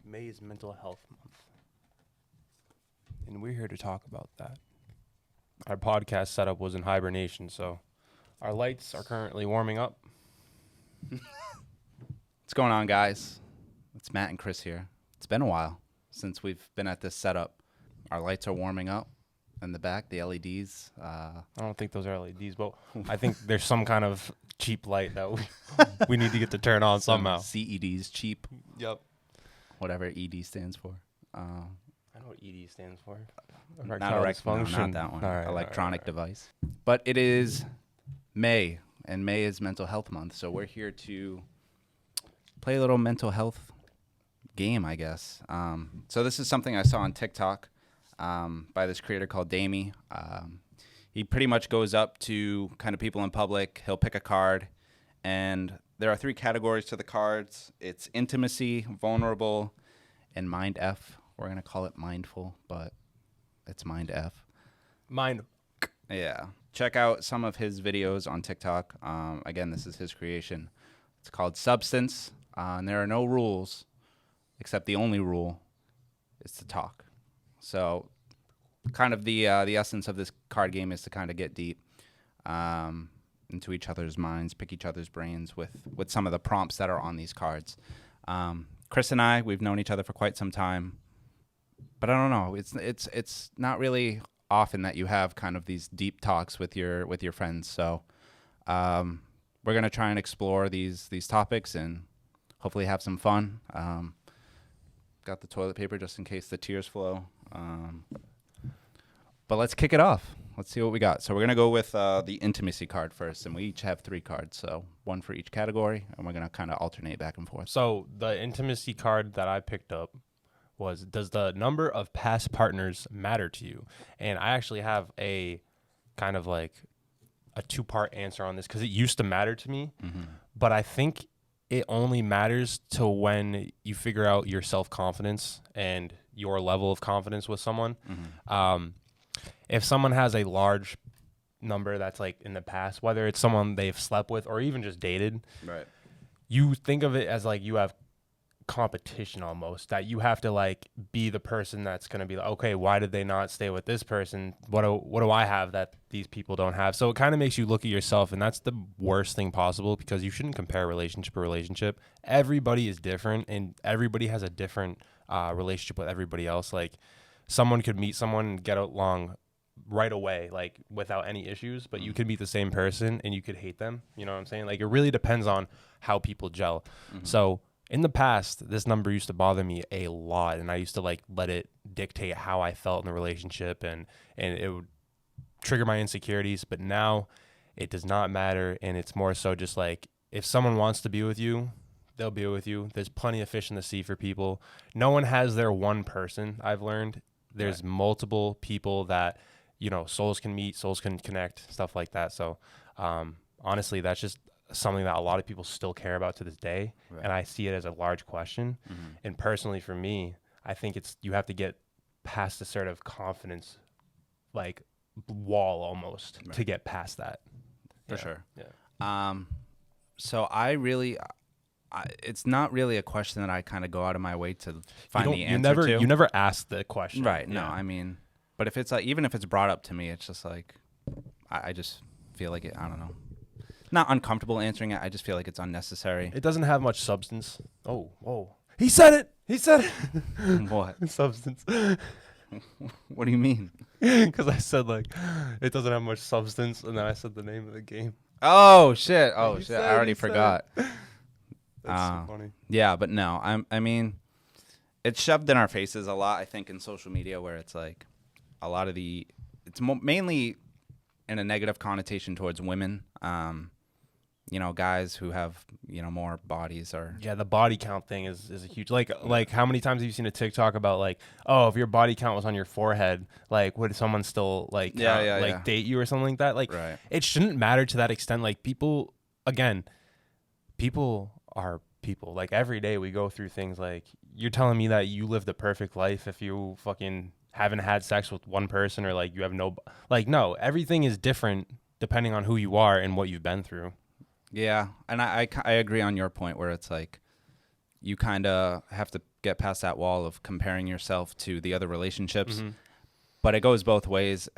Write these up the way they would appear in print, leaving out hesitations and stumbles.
May is Mental Health Month, and we're here to talk about that. Our podcast setup was in hibernation, so our lights are currently warming up. What's going on, guys? It's Matt and Chris here. It's been a while since we've been at this setup. Our lights are warming up in the back, the LEDs. I don't think those are LEDs, but I think there's some kind of cheap light that we need to get to turn on somehow. CEDs, cheap. Yep. Whatever ED stands for. I know what ED stands for. Not that one. All right, Electronic device. But it is May, and May is Mental Health Month. So we're here to play a little mental health game, I guess. So this is something I saw on TikTok by this creator called Damie. He pretty much goes up to kind of people in public. He'll pick a card, and there are 3 categories to the cards. It's intimacy, vulnerable, and mind F. We're going to call it mindful, but it's mind F. Mine. Yeah. Check out some of his videos on TikTok. Again, this is his creation. It's called Substance, and there are no rules, except the only rule is to talk. So kind of the essence of this card game is to kind of get deep into each other's minds, pick each other's brains with some of the prompts that are on these cards. Chris and I, we've known each other for quite some time, but I don't know. It's not really often that you have kind of these deep talks with your friends. So we're gonna try and explore these topics and hopefully have some fun. Got the toilet paper just in case the tears flow. But let's kick it off. Let's see what we got. So we're going to go with the intimacy card first, and we each have 3 cards, so 1 for each category, and we're going to kind of alternate back and forth. So the intimacy card that I picked up was, does the number of past partners matter to you? And I actually have a kind of like a 2-part answer on this because it used to matter to me, but I think it only matters to when you figure out your self-confidence and your level of confidence with someone. If someone has a large number that's like in the past, whether it's someone they've slept with or even just dated, Right. you think of it as like you have competition almost, that you have to like be the person that's going to be like, okay, why did they not stay with this person? What do I have that these people don't have? So it kind of makes you look at yourself, and that's the worst thing possible because you shouldn't compare relationship to relationship. Everybody is different, and everybody has a different relationship with everybody else. Like someone could meet someone and get along right away, like without any issues, but you could meet the same person and you could hate them. You know what I'm saying? Like it really depends on how people gel. So in the past, this number used to bother me a lot, and I used to like let it dictate how I felt in the relationship, and it would trigger my insecurities. But now it does not matter, and it's more so just like if someone wants to be with you, they'll be with you. There's plenty of fish in the sea for people. No one has their one person, I've learned. There's multiple people that, you know, souls can meet, souls can connect, stuff like that. So honestly, that's just something that a lot of people still care about to this day. Right. And I see it as a large question. And personally for me, I think you have to get past a sort of confidence, like wall almost, to get past that. For sure. Yeah. So I really... it's not really a question that I kind of go out of my way to find the answer to. You never ask the question. Right. No, I mean, but if it's like, even if it's brought up to me, it's just like, I just feel like I don't know. Not uncomfortable answering it. I just feel like it's unnecessary. It doesn't have much substance. Oh, whoa. He said it. What? Substance. What do you mean? Because I said like, it doesn't have much substance, and then I said the name of the game. Oh, shit. I already forgot. That's so funny. Yeah, but no, I mean, it's shoved in our faces a lot, I think, in social media, where it's like a lot of it's mainly in a negative connotation towards women. You know, guys who have, you know, more bodies or... Yeah, the body count thing is a huge... Like how many times have you seen a TikTok about like, oh, if your body count was on your forehead, like would someone still like date you or something like that? Like It shouldn't matter to that extent. Like people are people. Like every day we go through things. Like you're telling me that you live the perfect life if you fucking haven't had sex with one person, or like you have no... Like no, everything is different depending on who you are and what you've been through. Yeah, and I agree on your point where it's like you kind of have to get past that wall of comparing yourself to the other relationships. Mm-hmm. But it goes both ways.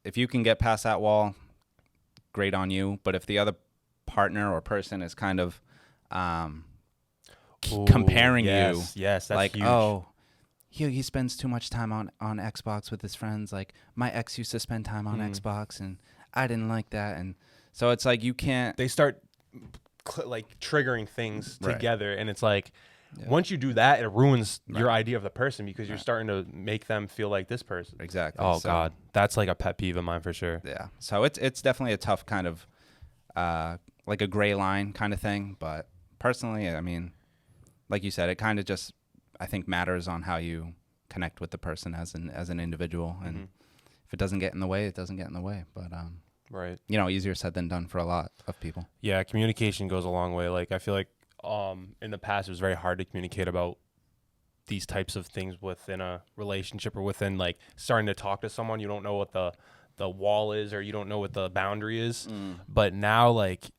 If you can get past that wall, great on you. But if the other partner or person is kind of comparing you, yes, that's like, huge. oh, he spends too much time on Xbox with his friends. Like, my ex used to spend time on Xbox, and I didn't like that. And so it's like you can't. They start like triggering things Right. together, and it's like once you do that, it ruins your Right. idea of the person because you're starting to make them feel like this person. Exactly. Oh So, God, that's like a pet peeve of mine for sure. Yeah. So it's definitely a tough kind of like a gray line kind of thing. But personally, I mean, like you said, it kind of just I think matters on how you connect with the person as an individual, and if it doesn't get in the way, it doesn't get in the way. But Right. you know, easier said than done for a lot of people. Yeah, communication goes a long way. Like I feel like in the past it was very hard to communicate about these types of things within a relationship or within like starting to talk to someone. You don't know what the wall is, or you don't know what the boundary is. But now, like,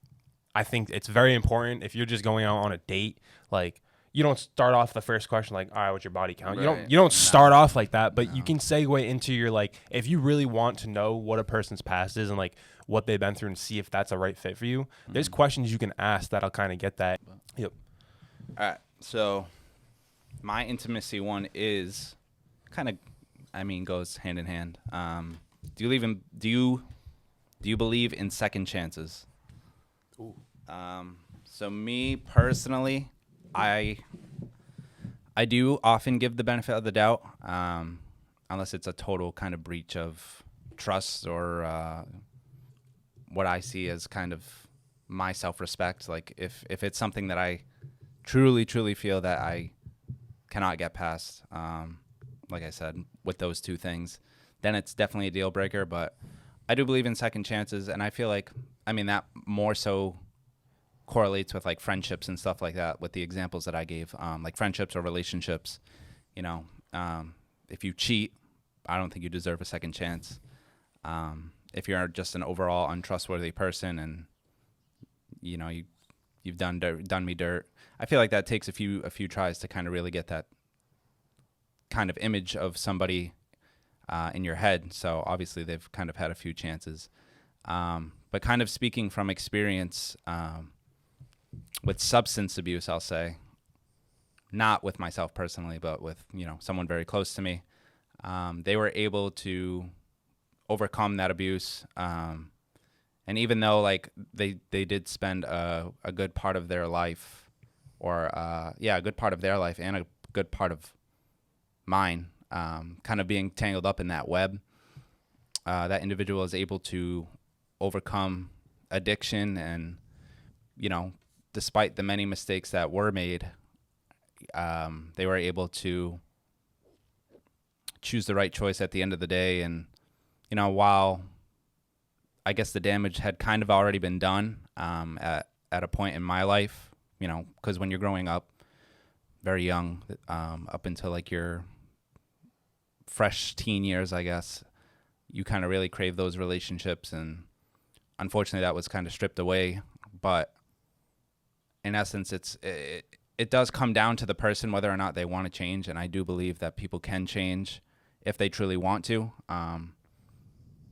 I think it's very important if you're just going out on a date, like you don't start off the first question like, all right, what's your body count? Right. You don't start off like that, but you can segue into your like, if you really want to know what a person's past is and like what they've been through and see if that's a right fit for you, there's questions you can ask that'll kind of get that. Yep. All right. So my intimacy one is kind of, I mean, goes hand in hand. Do you believe in second chances? Ooh. So me personally, I do often give the benefit of the doubt, unless it's a total kind of breach of trust or what I see as kind of my self-respect. Like if it's something that I truly feel that I cannot get past, like I said, with those two things, then it's definitely a deal breaker. But I do believe in second chances, and I feel like, I mean, that more so correlates with like friendships and stuff like that with the examples that I gave, like friendships or relationships. You know, if you cheat, I don't think you deserve a second chance. If you're just an overall untrustworthy person and, you know, you've done me dirt, I feel like that takes a few tries to kind of really get that kind of image of somebody in your head. So obviously they've kind of had a few chances. But kind of speaking from experience, with substance abuse, I'll say, not with myself personally, but with, you know, someone very close to me, they were able to overcome that abuse. And even though like they did spend a good part of their life, or a good part of their life and a good part of mine, kind of being tangled up in that web, that individual is able to overcome addiction, and, you know, despite the many mistakes that were made, they were able to choose the right choice at the end of the day. And, you know, while I guess the damage had kind of already been done at a point in my life, you know, because when you're growing up very young, up until like your fresh teen years, I guess, you kind of really crave those relationships. And unfortunately, that was kind of stripped away. But in essence, it does come down to the person whether or not they want to change, and I do believe that people can change if they truly want to.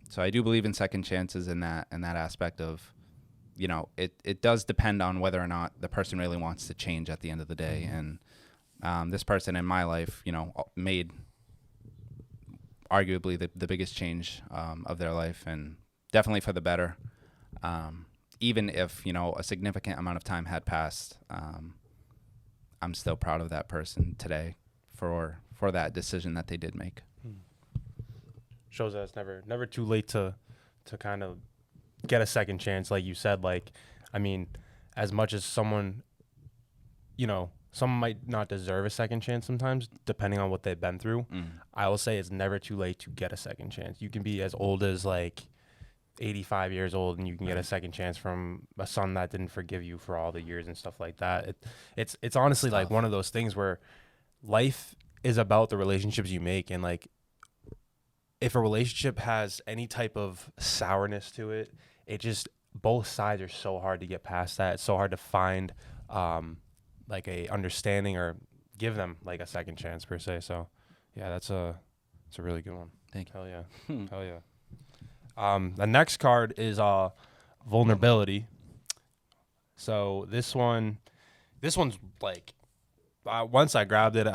So I do believe in second chances in that aspect of, you know, it does depend on whether or not the person really wants to change at the end of the day. And this person in my life, you know, made arguably the biggest change of their life, and definitely for the better. Even if, you know, a significant amount of time had passed, I'm still proud of that person today for that decision that they did make. Shows that it's never too late to kind of get a second chance, like you said. Like, I mean, as much as someone, you know, someone might not deserve a second chance sometimes, depending on what they've been through. I will say it's never too late to get a second chance. You can be as old as like 85 years old, and you can get a second chance from a son that didn't forgive you for all the years and stuff like that. It's honestly like one of those things where life is about the relationships you make, and like if a relationship has any type of sourness to it, it just, both sides are so hard to get past that. It's so hard to find like a understanding or give them like a second chance per se. So yeah, that's a really good one. Thank you. Hell yeah. Hell yeah. The next card is vulnerability. So this one's like once I grabbed it,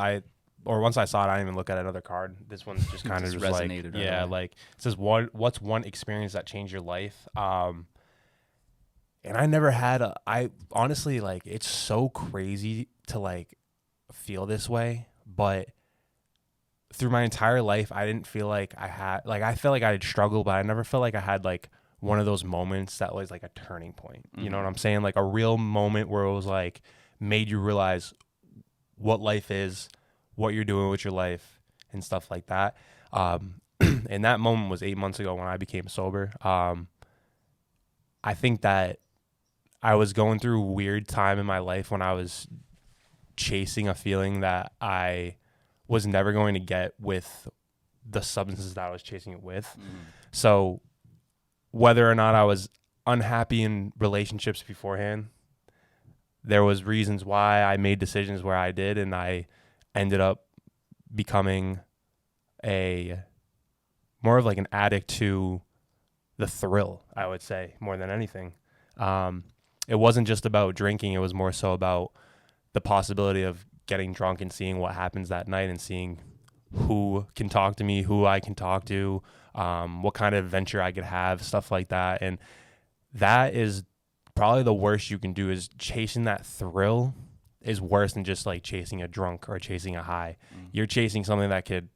once I saw it, I didn't even look at another card. This one's just kind of just like, resonated right yeah, away. like it says what's one experience that changed your life? And I never had I honestly, like, it's so crazy to like feel this way, but through my entire life, I didn't feel like I felt like I had struggled, but I never felt like I had like one of those moments that was like a turning point. You know what I'm saying? Like a real moment where it was like made you realize what life is, what you're doing with your life, and stuff like that. And that moment was 8 months ago when I became sober. I think that I was going through a weird time in my life when I was chasing a feeling that I was never going to get with the substances that I was chasing it with. So whether or not I was unhappy in relationships beforehand, there was reasons why I made decisions where I did, and I ended up becoming more of like an addict to the thrill, I would say, more than anything. It wasn't just about drinking. It was more so about the possibility of getting drunk and seeing what happens that night and seeing who can talk to me, who I can talk to, what kind of adventure I could have, stuff like that. And that is probably the worst you can do, is chasing that thrill is worse than just like chasing a drunk or chasing a high. You're chasing something that could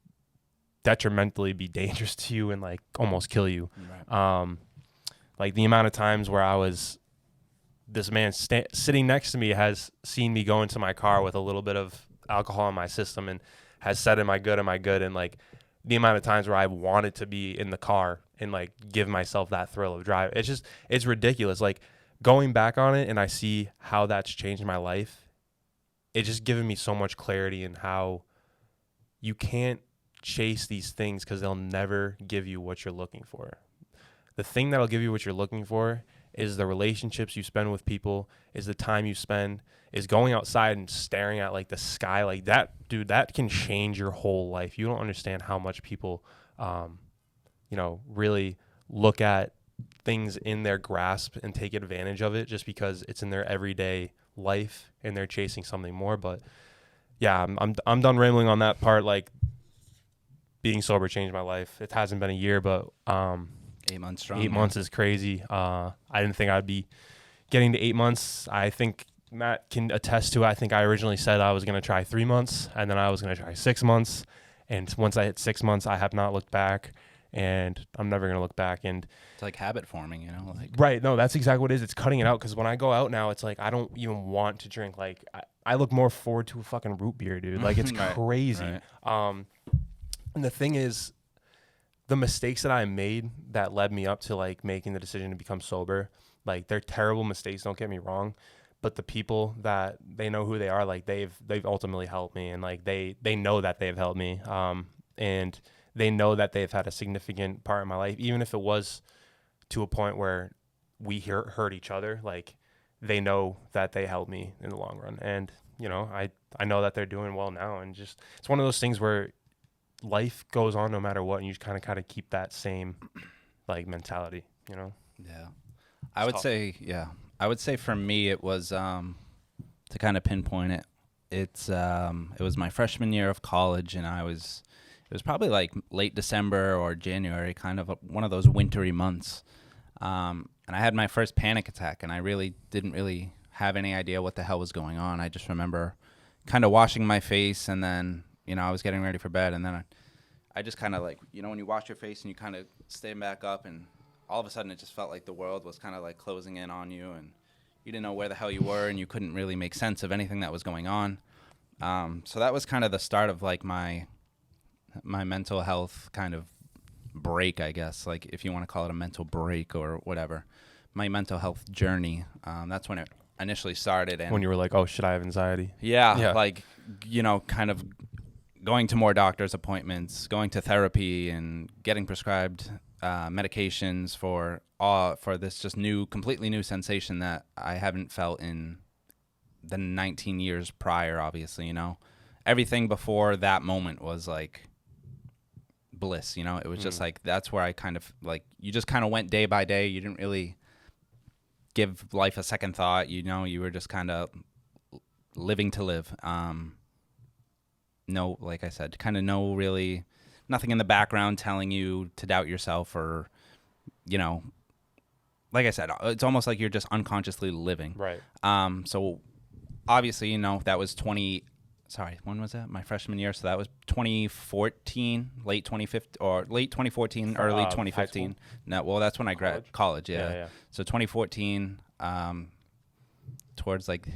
detrimentally be dangerous to you and like almost kill you. Right. Like the amount of times where this man sitting next to me has seen me go into my car with a little bit of alcohol in my system and has said, am I good? And like the amount of times where I wanted to be in the car and like give myself that thrill of drive. It's ridiculous. Like going back on it and I see how that's changed my life. It's just given me so much clarity in how you can't chase these things because they'll never give you what you're looking for. The thing that'll give you what you're looking for is the relationships you spend with people, is the time you spend, is going outside and staring at like the sky. Like that, dude, that can change your whole life. You don't understand how much people, really look at things in their grasp and take advantage of it just because it's in their everyday life and they're chasing something more. But yeah, I'm done rambling on that part. Like being sober changed my life. It hasn't been a year, but 8 months strong. 8 months is crazy. I didn't think I'd be getting to 8 months. I think Matt can attest to it. I think I originally said I was going to try 3 months, and then I was going to try 6 months. And once I hit 6 months, I have not looked back, and I'm never going to look back. And It's like habit forming, like right, no, that's exactly what it is. It's cutting it out, because when I go out now, it's like I don't even want to drink. Like I look more forward to a fucking root beer, dude. Like it's Right, crazy. right. And the thing is, the mistakes that I made that led me up to like making the decision to become sober, like they're terrible mistakes, don't get me wrong, but the people that they know who they are, like they've ultimately helped me, and like they know that they've helped me, and they know that they've had a significant part in my life, even if it was to a point where we hurt each other. Like they know that they helped me in the long run, and I know that they're doing well now, and just it's one of those things where life goes on no matter what, and you kind of keep that same like mentality, Yeah. I would say for me it was to kind of pinpoint it. It was my freshman year of college, and it was probably like late December or January, kind of one of those wintry months. And I had my first panic attack, and I really didn't really have any idea what the hell was going on. I just remember kind of washing my face, and then I was getting ready for bed, and then I just kind of like, when you wash your face and you kind of stand back up, and all of a sudden it just felt like the world was kind of like closing in on you, and you didn't know where the hell you were, and you couldn't really make sense of anything that was going on. So that was kind of the start of like my mental health kind of break, I guess, like if you want to call it a mental break or whatever, my mental health journey. That's when it initially started. And when you were like, oh, should I have anxiety? Yeah. Like, kind of going to more doctor's appointments, going to therapy, and getting prescribed medications for this just completely new sensation that I haven't felt in the 19 years prior, obviously, everything before that moment was like bliss, you know. It was just like, that's where I kind of like, you just kind of went day by day. You didn't really give life a second thought, you know. You were just kind of living to live. No, like I said, kind of no really nothing in the background telling you to doubt yourself, or, you know, like I said, it's almost like you're just unconsciously living. Right. So obviously, you know, that was when was that? My freshman year. So that was 2014, late 2015, or late 2014, early high 2015. school? No, well, that's when I graduated college. Yeah, yeah. So 2014, towards like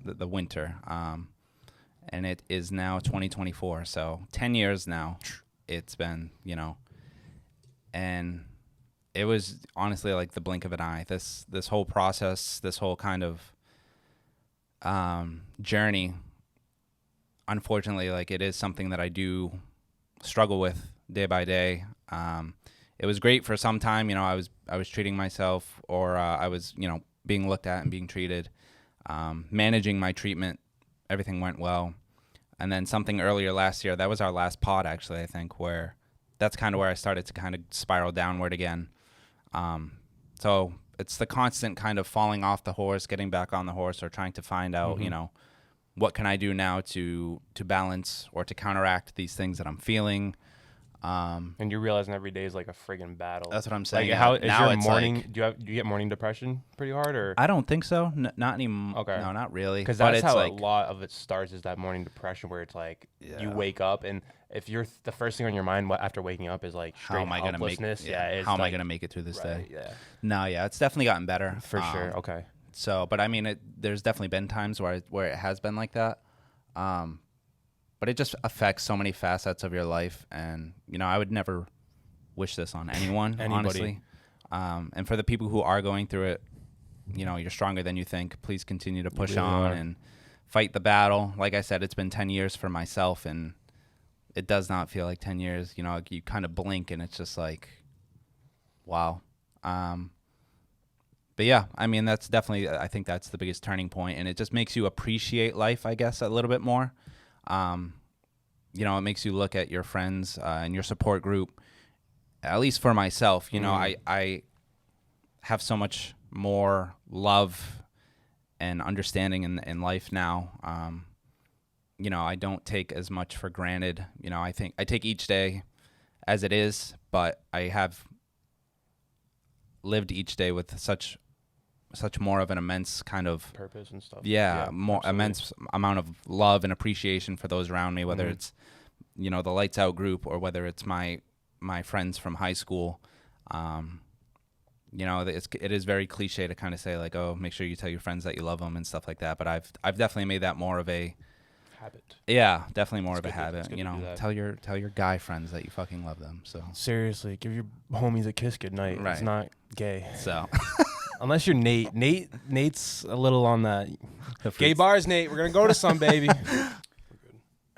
the winter. And it is now 2024. So 10 years now it's been, you know, and it was honestly like the blink of an eye. This whole process, this whole kind of journey, unfortunately, like, it is something that I do struggle with day by day. It was great for some time, you know. I was treating myself, or I was, you know, being looked at and being treated, managing my treatment. Everything went well. And then something earlier last year, that was our last pod, actually, I think, where that's kind of where I started to kind of spiral downward again. So it's the constant kind of falling off the horse, getting back on the horse, or trying to find out, you know, what can I do now to balance or to counteract these things that I'm feeling. And you're realizing every day is like a friggin' battle. That's what I'm saying. Like, how is now your it's morning? like, Do you get morning depression pretty hard, or? I don't think so. Not anymore. Okay. No, not really. Because But that's it's how like, a lot of it starts, is that morning depression, where it's like Yeah. you wake up, and if you're the first thing on your mind after waking up is like how straight am I gonna make? helplessness, How am I gonna make it through this right, day? yeah, No, yeah, it's definitely gotten better for sure. Okay. So, but I mean, there's definitely been times where it has been like that. But it just affects so many facets of your life, and, you know, I would never wish this on anyone, honestly. And for the people who are going through it, you know, you're stronger than you think. Please continue to push on and fight the battle. Like I said, it's been 10 years for myself, and it does not feel like 10 years. You know, you kind of blink and it's just like, wow. But yeah, I mean, that's definitely, I think that's the biggest turning point, and it just makes you appreciate life, I guess, a little bit more. You know, it makes you look at your friends and your support group. At least for myself, you know, I have so much more love and understanding in life now. You know, I don't take as much for granted. You know, I think I take each day as it is, but I have lived each day with such more of an immense kind of Purpose and stuff. more absolutely. immense amount of love and appreciation for those around me, whether it's, you know, the Lights Out group, or whether it's my friends from high school. You know, it is very cliche to kind of say, like, oh, make sure you tell your friends that you love them and stuff like that. But I've definitely made that more of a habit. Yeah, definitely more It's of a good to- it's habit. good You to know, do that. tell your guy friends that you fucking love them. So Seriously, give your homies a kiss goodnight. Right. It's not gay. so Unless you're Nate. Nate's a little on that. the Gay fruits- bars, Nate. We're gonna go to some, baby. All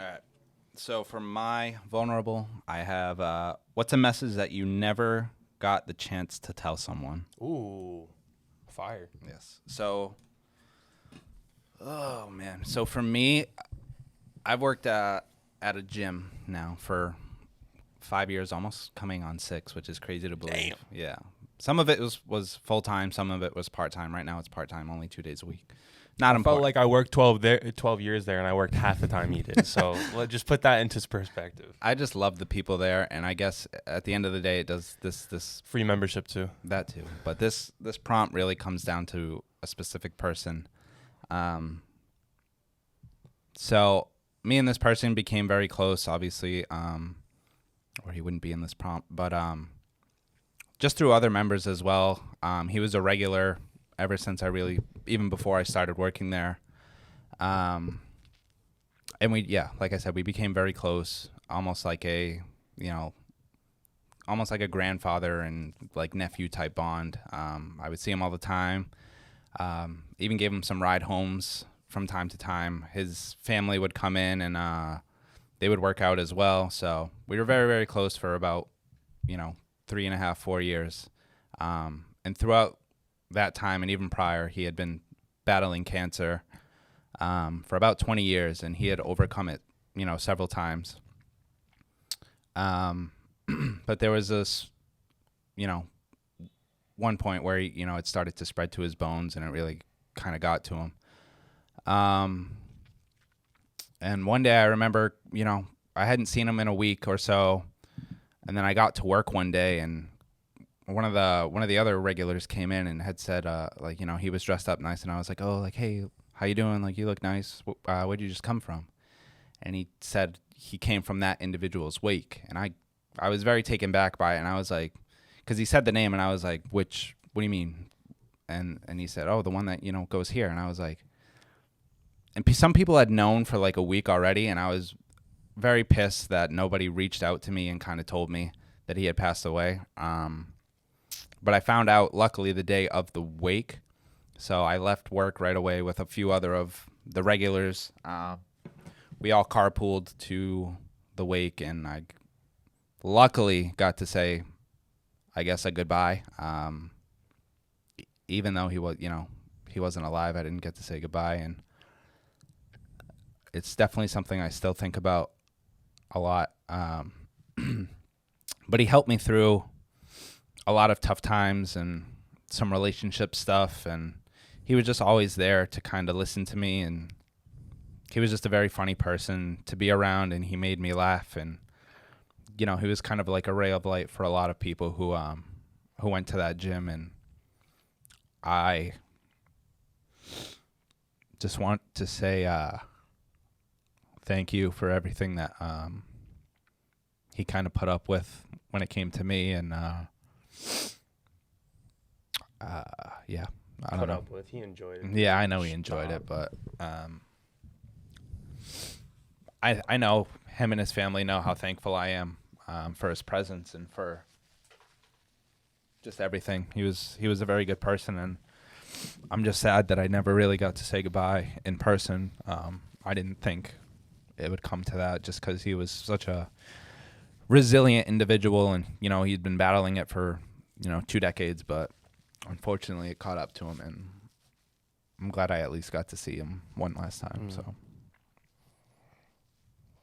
right. So for my vulnerable, I have what's a message that you never got the chance to tell someone? Ooh, fire. Yes. So, oh man. So for me, I've worked at a gym now for 5 years, almost coming on 6, which is crazy to believe. Damn. Yeah. Some of it was full time. Some of it was part time. Right now, it's part time, only 2 days a week. Not I felt important. like I worked 12 years there, and I worked half the time he did. So let's just put that into perspective. I just love the people there, and I guess at the end of the day, it does this Free membership too. that too. But this prompt really comes down to a specific person. So me and this person became very close, obviously, or he wouldn't be in this prompt, but just through other members as well. He was a regular ever since even before I started working there. And like I said, we became very close, almost like a grandfather and like nephew type bond. I would see him all the time. Even gave him some ride homes from time to time. His family would come in and they would work out as well. So we were very, very close for about, 3.5, 4 years. And throughout that time and even prior, he had been battling cancer for about 20 years, and he had overcome it, several times. But there was this, one point where it started to spread to his bones, and it really kind of got to him. And one day I remember, I hadn't seen him in a week or so, and then I got to work one day, and one of the other regulars came in and had said, he was dressed up nice, and I was like, oh, like, hey, how you doing? Like, you look nice. Where'd you just come from? And he said he came from that individual's wake, and I was very taken back by it, and I was like, because he said the name, and I was like, what do you mean? And he said, oh, the one that goes here, and I was like, and some people had known for like a week already, and I was very pissed that nobody reached out to me and kind of told me that he had passed away. But I found out, luckily, the day of the wake. So I left work right away with a few other of the regulars. We all carpooled to the wake, and I luckily got to say, I guess, a goodbye. Even though he wasn't alive, I didn't get to say goodbye. And it's definitely something I still think about a lot. But he helped me through a lot of tough times and some relationship stuff, and he was just always there to kind of listen to me, and he was just a very funny person to be around, and he made me laugh, and he was kind of like a ray of light for a lot of people who went to that gym. And I just want to say thank you for everything that he kind of put up with when it came to me, and yeah, I don't Put know. up with. He enjoyed it. Yeah, I know he enjoyed it, but I know him and his family know how thankful I am for his presence and for just everything. He was a very good person, and I'm just sad that I never really got to say goodbye in person. I didn't think it would come to that, just because he was such a resilient individual, and he'd been battling it for 2 decades, but unfortunately it caught up to him, and I'm glad I at least got to see him one last time. So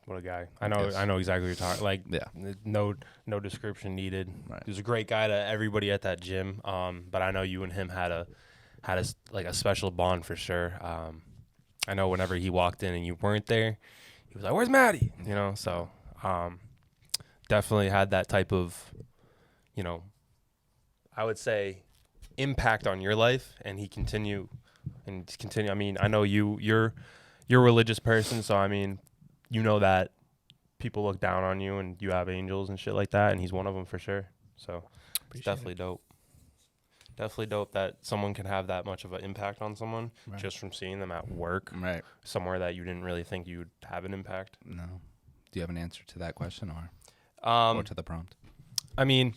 what a guy. I know exactly what you're talking. Like, yeah, no description needed. Right. He was a great guy to everybody at that gym. But I know you and him had a special bond for sure. I know whenever he walked in and you weren't there, he was like, "Where's Maddie?" So definitely had that type of, I would say, impact on your life, and he continue. I mean, I know you're a religious person, so I mean, that people look down on you and you have angels and shit like that, and he's one of them for sure. So it's definitely dope. Definitely dope that someone can have that much of an impact on someone just from seeing them at work, somewhere that you didn't really think you'd have an impact. No. Do you have an answer to that question or to the prompt? I mean,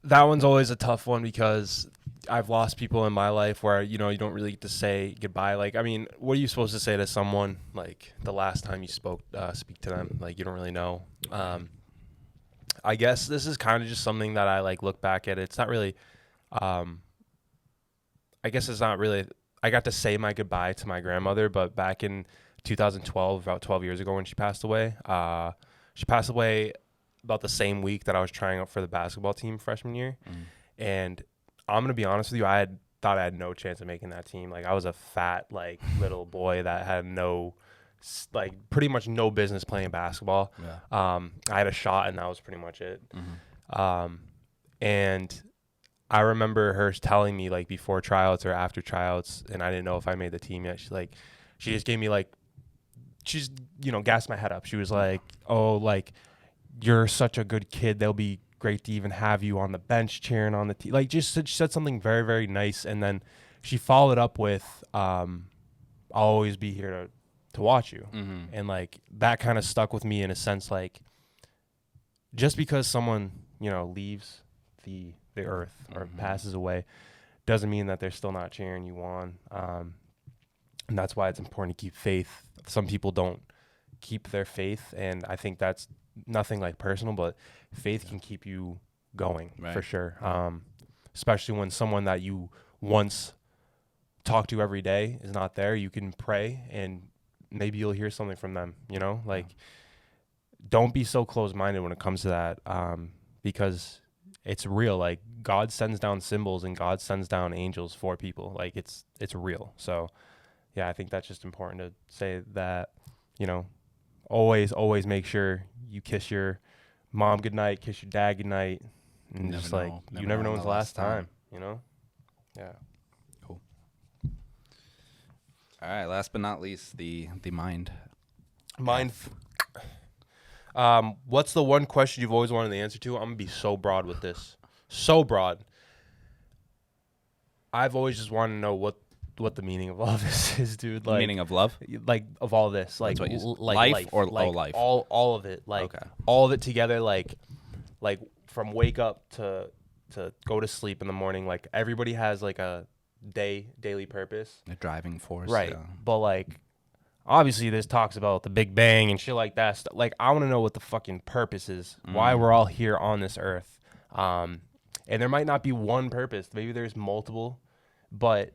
that one's always a tough one because I've lost people in my life where, you don't really get to say goodbye. Like, I mean, what are you supposed to say to someone, like, the last time you speak to them? Like, you don't really know. I guess this is kind of just something that I, like, look back at. It's not really, I guess it's not really, I got to say my goodbye to my grandmother, but back in 2012, about 12 years ago when she passed away about the same week that I was trying out for the basketball team freshman year. And I'm going to be honest with you, I thought I had no chance of making that team. Like, I was a fat, like, little boy that had pretty much no business playing basketball. Yeah. I had a shot, and that was pretty much it. And I remember her telling me, like, before tryouts or after tryouts, and I didn't know if I made the team yet. She just gave me, like, she's, gassed my head up. She was like, oh, like, you're such a good kid. They'll be great to even have you on the bench cheering on the team. Like, she said something very, very nice. And then she followed up with, I'll always be here to watch you. And, like, that kind of stuck with me in a sense, like, just because someone, leaves the earth or passes away doesn't mean that they're still not cheering you on. And that's why it's important to keep faith. Some people don't keep their faith, and I think that's nothing like personal, but faith can keep you going for sure. Especially when someone that you once talked to every day is not there. You can pray and maybe you'll hear something from them, you know? Like, don't be so close-minded when it comes to that, because it's real. Like, God sends down symbols and God sends down angels for people. Like, it's real. So, yeah, I think that's just important to say that, you know, always make sure you kiss your mom goodnight, kiss your dad goodnight, and Never just know. like, Never you never know know when when's the the last last time, you know? Yeah. Cool. All right. Last but not least, the mind. What's the one question you've always wanted the answer to? I'm gonna be so broad with this. So broad. I've always just wanted to know what the meaning of all this is, dude. Like, Meaning of love. like of all this, like, what you s- like life or like life? all of it, like Okay. all of it together, like from wake up to go to sleep in the morning. Like, everybody has like a daily purpose, The driving force. right? Yeah. But like, obviously, there's talks about the Big Bang and shit like that. Like, I want to know what the fucking purpose is. Why we're all here on this earth. And there might not be one purpose. Maybe there's multiple, but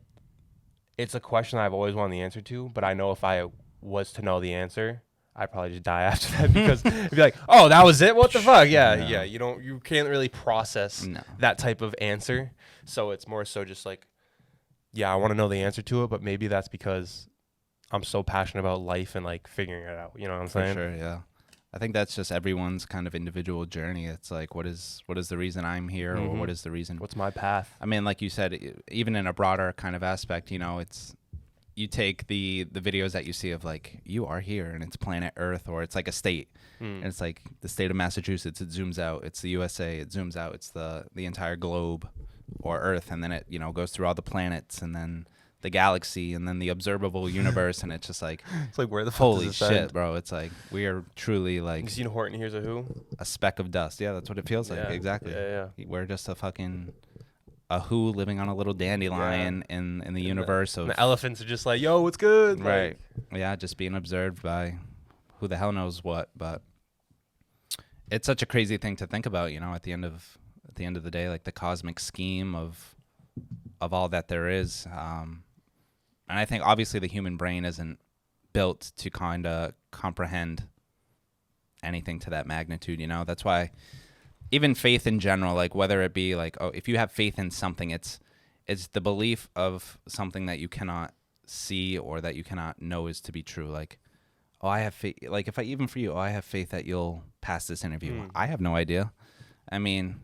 it's a question I've always wanted the answer to. But I know if I was to know the answer, I'd probably just die after that, because it'd be like, oh, that was it? What the fuck? Yeah. You can't really process No. that type of answer. So it's more so just like, yeah, I want to know the answer to it, but maybe that's because I'm so passionate about life and like figuring it out. You know what I'm For saying? sure. Yeah. I think that's just everyone's kind of individual journey. It's like, what is the reason I'm here, or what is the reason? What's my path? I mean, like you said, even in a broader kind of aspect, you know, it's, you take the videos that you see of like, you are here and it's planet Earth, or it's like a state, and it's like the state of Massachusetts, it zooms out, it's the USA, it zooms out, it's the entire globe or Earth, and then it, you know, goes through all the planets, and then the galaxy, and then the observable universe, and it's just like, It's like, where the fuck holy does this shit, end? bro. It's like, we are truly like You seen Horton Hears a Who? a speck of dust. Yeah, that's what it feels like. Yeah. Exactly. Yeah. We're just a who living on a little dandelion in the universe of And the elephants are just like, yo, what's good? right. Like, Yeah, just being observed by who the hell knows what. But it's such a crazy thing to think about, you know, at the end of the day, like the cosmic scheme of all that there is. And I think obviously the human brain isn't built to kind of comprehend anything to that magnitude, you know. That's why even faith in general, like whether it be like, oh, if you have faith in something, it's the belief of something that you cannot see or that you cannot know is to be true. Like, oh, I have faith. Like, if I, even for you, oh, I have faith that you'll pass this interview. I have no idea. I mean,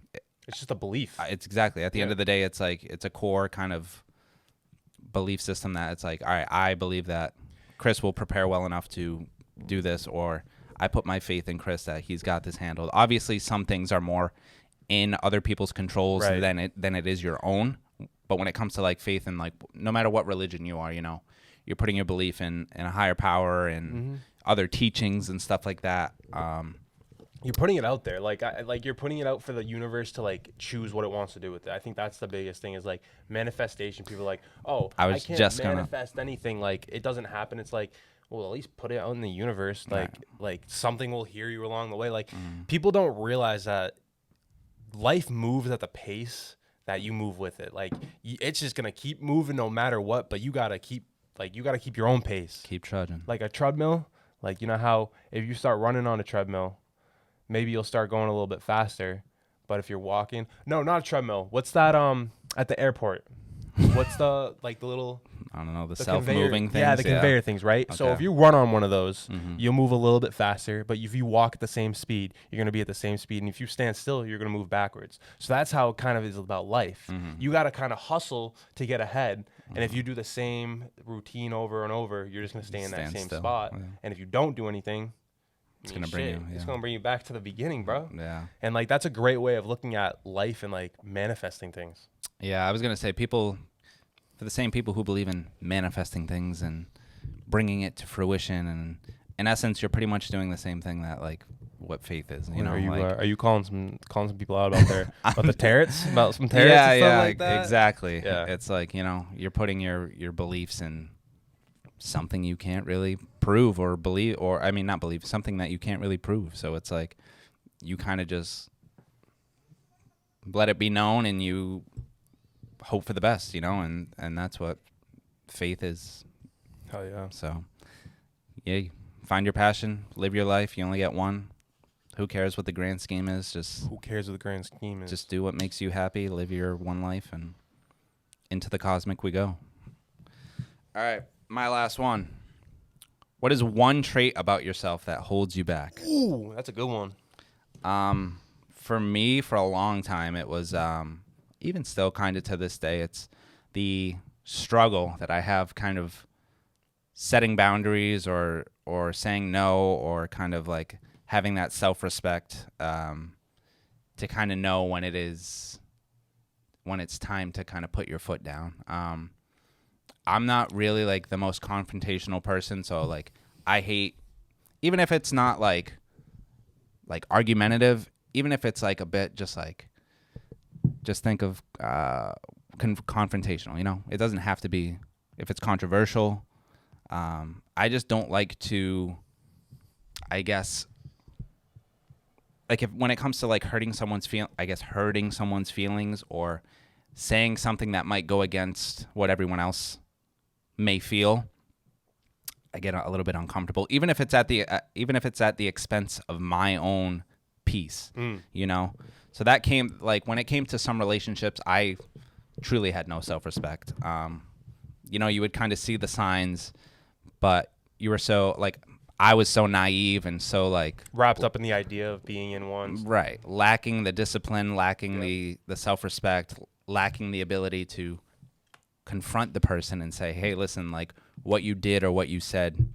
it's just a belief. it's exactly, at the end of the day, it's like, it's a core kind of belief system that it's like, all right, I believe that Chris will prepare well enough to do this, or I put my faith in Chris that he's got this handled. Obviously, some things are more in other people's controls Right. than it is your own. But when it comes to like faith, and like no matter what religion you are, you know, you're putting your belief in a higher power and other teachings and stuff like that. You're putting it out there, like you're putting it out for the universe to like choose what it wants to do with it. I think that's the biggest thing, is like manifestation. People are like, oh, I can't manifest anything. Like, it doesn't happen. It's like, well, at least put it out in the universe. Like something will hear you along the way. Like, people don't realize that life moves at the pace that you move with it. Like, it's just gonna keep moving no matter what. But you gotta keep your own pace. Keep trudging. Like a treadmill. Like, you know how if you start running on a treadmill, maybe you'll start going a little bit faster. But if you're walking, no, not a treadmill. What's that? At the airport, what's the little? I don't know, the conveyor, self-moving things. Yeah, the conveyor things, right? So Okay. if you run on one of those, you'll move a little bit faster. But if you walk at the same speed, you're going to be at the same speed. And if you stand still, you're going to move backwards. So that's how it kind of is about life. You got to kind of hustle to get ahead. And if you do the same routine over and over, you're just going to stay in that Stand same still. spot. Yeah. And if you don't do anything, It's gonna bring you. It's Yeah. going to bring you back to the beginning, bro. Yeah. And like, that's a great way of looking at life and like manifesting things. Yeah, I was gonna say, people, for the same people who believe in manifesting things and bringing it to fruition, and in essence, you're pretty much doing the same thing that like what faith is. You know, Are you calling some people out about their about the tarets, about some tarets? yeah, and stuff yeah, like that? exactly. Yeah. It's like, you know, you're putting your beliefs in something you can't really prove or believe, or I mean, not believe, something that you can't really prove. So it's like you kind of just let it be known, and you hope for the best, you know, and that's what faith is. Hell yeah. So Yeah, find your passion, live your life. You only get one. Who cares what the grand scheme is? Who cares what the grand scheme is? Just do what makes you happy, live your one life, and into the cosmic we go. All right, my last one. What is one trait about yourself that holds you back? Ooh, that's a good one. For me, for a long time, it was, even still kind of to this day, it's the struggle that I have kind of setting boundaries or saying no, or kind of like having that self-respect to kind of know when it's time to kind of put your foot down. I'm not really like the most confrontational person, so like I hate, even if it's not like argumentative, even if it's like a bit just think of confrontational, you know? It doesn't have to be if it's controversial. I just don't like to, I guess, like when it comes to like hurting someone's feelings or saying something that might go against what everyone else may feel, I get a little bit uncomfortable, even if it's at the expense of my own peace, you know? So that came, like, when it came to some relationships, I truly had no self-respect. You know, you would kind of see the signs, but you were so, like, I was so naive and so, like, Wrapped up in the idea of being in one. right, lacking the discipline, lacking the self-respect, lacking the ability to confront the person and say, hey, listen, like, what you did or what you said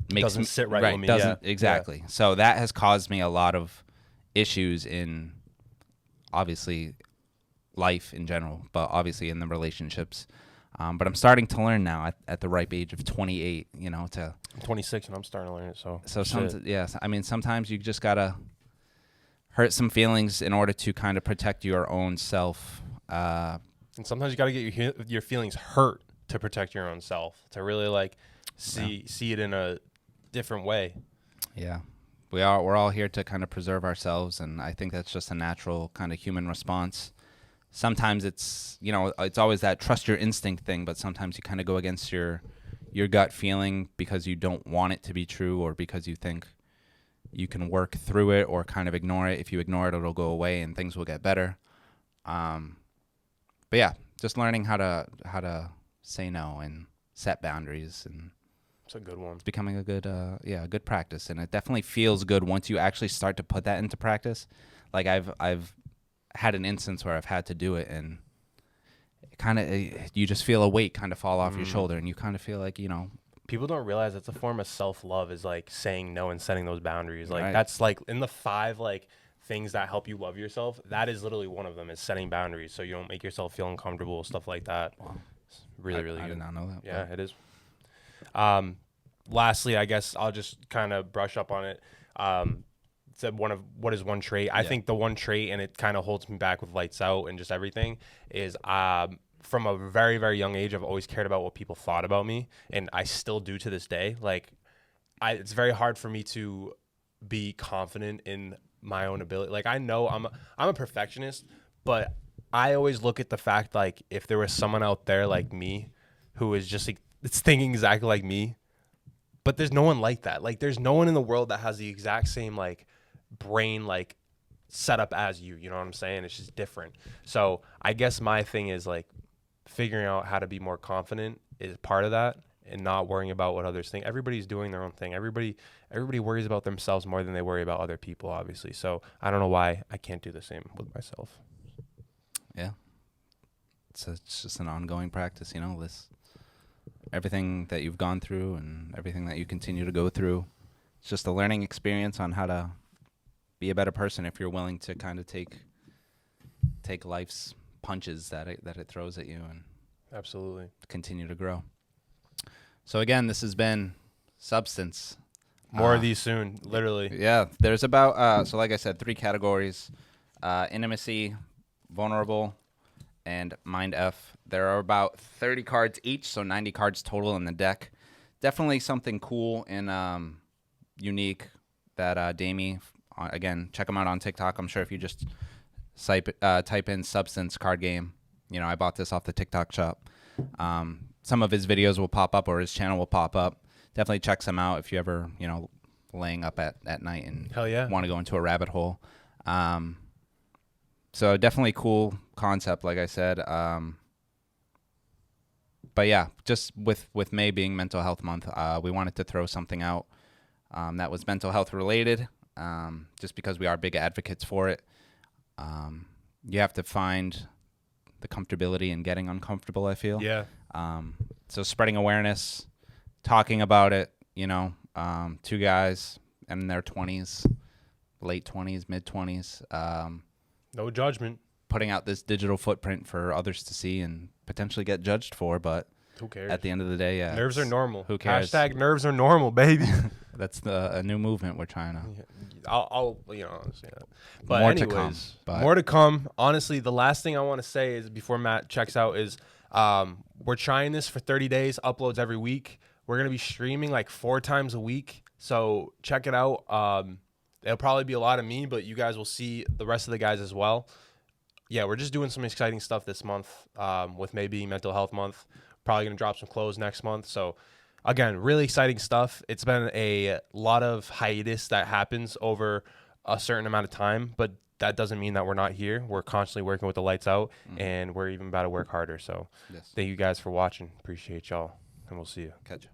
Doesn't sit right with me. Doesn't, Yeah. exactly. Yeah. So that has caused me a lot of issues in, obviously, life in general, but obviously in the relationships. But I'm starting to learn now at the ripe age of 28, you know, to... I'm 26 and I'm starting to learn it, so yes, I mean, sometimes you just gotta hurt some feelings in order to kind of protect your own self. And sometimes you got to get your feelings hurt to protect your own self, to really like see it in a different way. Yeah. We're all here to kind of preserve ourselves, and I think that's just a natural kind of human response. Sometimes it's, you know, it's always that trust your instinct thing, but sometimes you kind of go against your gut feeling because you don't want it to be true, or because you think you can work through it or kind of ignore it. If you ignore it, it'll go away and things will get better. But yeah, just learning how to say no and set boundaries, and It's a good one. it's becoming a good practice. And it definitely feels good once you actually start to put that into practice. Like I've had an instance where I've had to do it, and kind of you just feel a weight kind of fall off your shoulder, and you kind of feel like, you know, People don't realize it's a form of self-love, is like saying no and setting those boundaries. Like Right. that's like in the 5 like things that help you love yourself. That is literally one of them, is setting boundaries, so you don't make yourself feel uncomfortable, stuff like that. Wow. It's really I good. did not know that. Yeah, it is. Lastly, I guess I'll just kind of brush up on it. Said what is one trait? I think the one trait, and it kind of holds me back with Lights Out and just everything, is from a very, very young age, I've always cared about what people thought about me, and I still do to this day. Like, it's very hard for me to be confident in my own ability. Like, I know I'm a perfectionist, but I always look at the fact, like, if there was someone out there like me who is just like, it's thinking exactly like me, but there's no one like that. Like, there's no one in the world that has the exact same like brain like setup as you. You know what I'm saying? It's just different. So I guess my thing is like figuring out how to be more confident is part of that, and not worrying about what others think. Everybody's doing their own thing. Everybody worries about themselves more than they worry about other people, obviously. So I don't know why I can't do the same with myself. Yeah. It's just an ongoing practice, you know, everything that you've gone through and everything that you continue to go through. It's just a learning experience on how to be a better person if you're willing to kind of take life's punches that it throws at you, and Absolutely. continue to grow. So again, this has been Substance. More of these soon, literally. Yeah, there's about so like I said, 3 categories: intimacy, vulnerable, and mind F. There are about 30 cards each, so 90 cards total in the deck. Definitely something cool and unique that Damie, again, check him out on TikTok. I'm sure if you just type in Substance card game, you know, I bought this off the TikTok shop. Some of his videos will pop up, or his channel will pop up. definitely check some out if you ever, laying up at night and Hell yeah. want to go into a rabbit hole. So definitely cool concept, like I said. But yeah, just with May being Mental Health Month, we wanted to throw something out that was mental health related, just because we are big advocates for it. You have to find the comfortability in getting uncomfortable, I feel. Yeah. So spreading awareness, talking about it, two guys in their 20s, late 20s, mid 20s, No judgment. putting out this digital footprint for others to see and potentially get judged for. But Who cares? at the end of the day, yeah, Nerves are normal. Who cares? Hashtag nerves are normal, baby. That's a new movement we're trying to. I'll say that. But More anyways, to come, but- more to come. Honestly, the last thing I want to say is before Matt checks out is we're trying this for 30 days, uploads every week. We're going to be streaming like 4 times a week. So check it out. It'll probably be a lot of me, but you guys will see the rest of the guys as well. Yeah, we're just doing some exciting stuff this month with maybe Mental Health Month. Probably going to drop some clothes next month. So, again, really exciting stuff. It's been a lot of hiatus that happens over a certain amount of time, but that doesn't mean that we're not here. We're constantly working with the lights out, and we're even about to work harder. So, Yes. thank you guys for watching. Appreciate y'all, and we'll see you. Catch you.